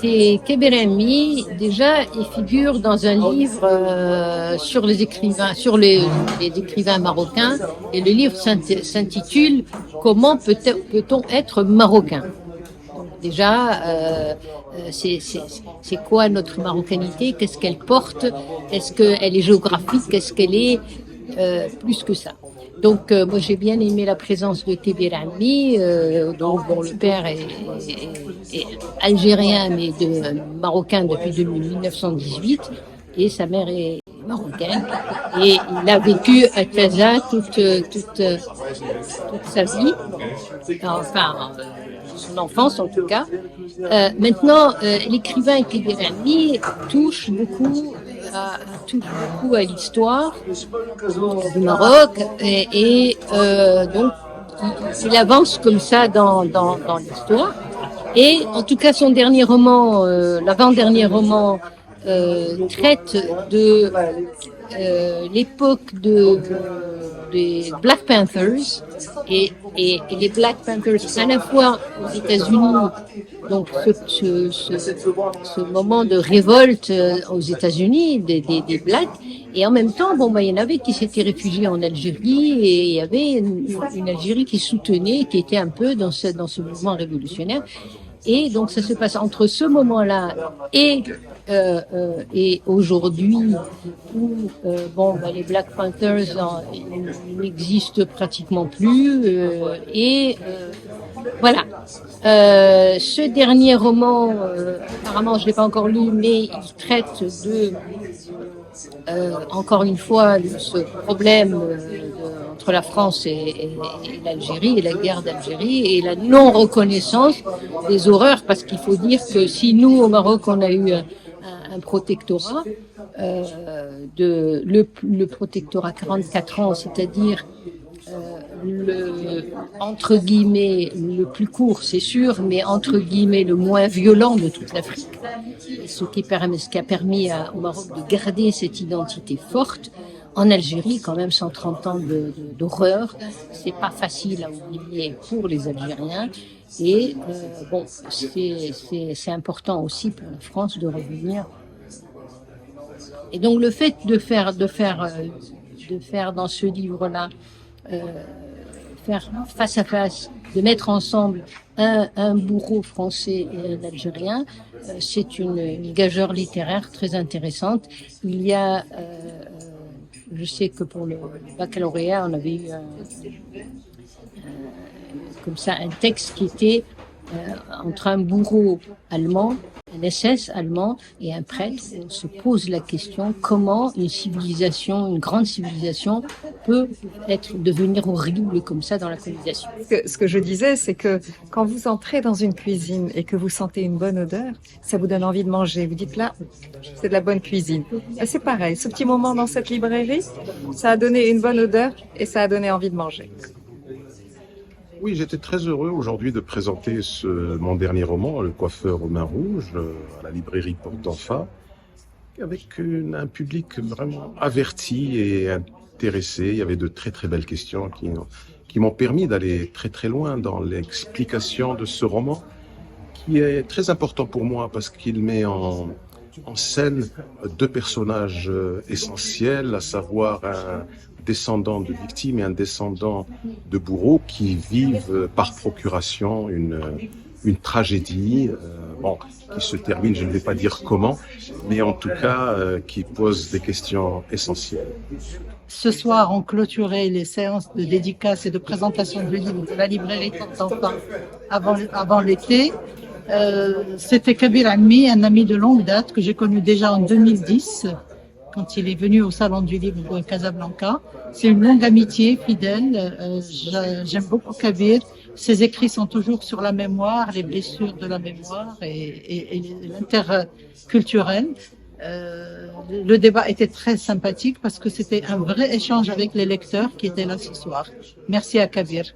c'est Kébir Emmi. Déjà, il figure dans un livre sur les écrivains, sur les écrivains marocains, et le livre s'intitule Comment peut-on être marocain? Donc déjà, c'est quoi notre marocanité? Qu'est-ce qu'elle porte? Est-ce qu'elle est géographique? Est-ce qu'elle est plus que ça? Donc, moi, j'ai bien aimé la présence de Kébir Emmi, dont le père est algérien, mais marocain depuis 1918, et sa mère est marocaine. Et il a vécu à Casa toute sa vie, enfin, son enfance en tout cas. Maintenant, l'écrivain Kébir Emmi touche beaucoup à l'histoire du Maroc et donc il avance comme ça dans l'histoire. Et en tout cas, son dernier roman, l'avant-dernier roman, traite de l'époque des Black Panthers et les Black Panthers à la fois aux États-Unis, donc ce moment de révolte aux États-Unis des Blacks, et en même temps, il y en avait qui s'étaient réfugiés en Algérie, et il y avait une Algérie qui soutenait, qui était un peu dans ce mouvement révolutionnaire. Et donc ça se passe entre ce moment-là et aujourd'hui où les Black Panthers n'existent pratiquement plus voilà. Ce dernier roman, apparemment je l'ai pas encore lu, mais il traite de encore une fois ce problème entre la France et l'Algérie, et la guerre d'Algérie, et la non-reconnaissance des horreurs, parce qu'il faut dire que si nous, au Maroc, on a eu un protectorat, le protectorat 44 ans, c'est-à-dire entre guillemets, le plus court, c'est sûr, mais entre guillemets, le moins violent de toute l'Afrique. Ce qui a permis au Maroc de garder cette identité forte. En Algérie, quand même, 130 ans d'horreur. C'est pas facile à oublier pour les Algériens. Et c'est important aussi pour la France de revenir. Et donc, le fait de faire dans ce livre-là, faire face à face, de mettre ensemble un bourreau français et un Algérien, c'est une gageure littéraire très intéressante. Il y a, je sais que pour le baccalauréat, on avait eu comme ça un texte qui était entre un bourreau allemand, un SS allemand et un prêtre. On se pose la question comment une grande civilisation peut devenir horrible comme ça dans la colonisation. Ce que je disais, c'est que quand vous entrez dans une cuisine et que vous sentez une bonne odeur, ça vous donne envie de manger. Vous dites là, c'est de la bonne cuisine. Et c'est pareil, ce petit moment dans cette librairie, ça a donné une bonne odeur et ça a donné envie de manger. Oui, j'étais très heureux aujourd'hui de présenter mon dernier roman, Le coiffeur aux mains rouges, à la librairie Porte d'Enfa, avec un public vraiment averti et intéressé. Il y avait de très très belles questions qui m'ont permis d'aller très très loin dans l'explication de ce roman, qui est très important pour moi parce qu'il met en scène deux personnages essentiels, à savoir un descendant de victimes et un descendant de bourreaux qui vivent par procuration une tragédie qui se termine, je ne vais pas dire comment, mais en tout cas qui pose des questions essentielles. Ce soir, on clôturait les séances de dédicaces et de présentation de livres de la librairie Porte d'Enfa avant l'été. C'était Kébir Emmi, un ami de longue date que j'ai connu déjà en 2010, quand il est venu au Salon du Livre de Casablanca. C'est une longue amitié fidèle. J'aime beaucoup Kébir. Ses écrits sont toujours sur la mémoire, les blessures de la mémoire et l'interculturel. Le débat était très sympathique parce que c'était un vrai échange avec les lecteurs qui étaient là ce soir. Merci à Kébir.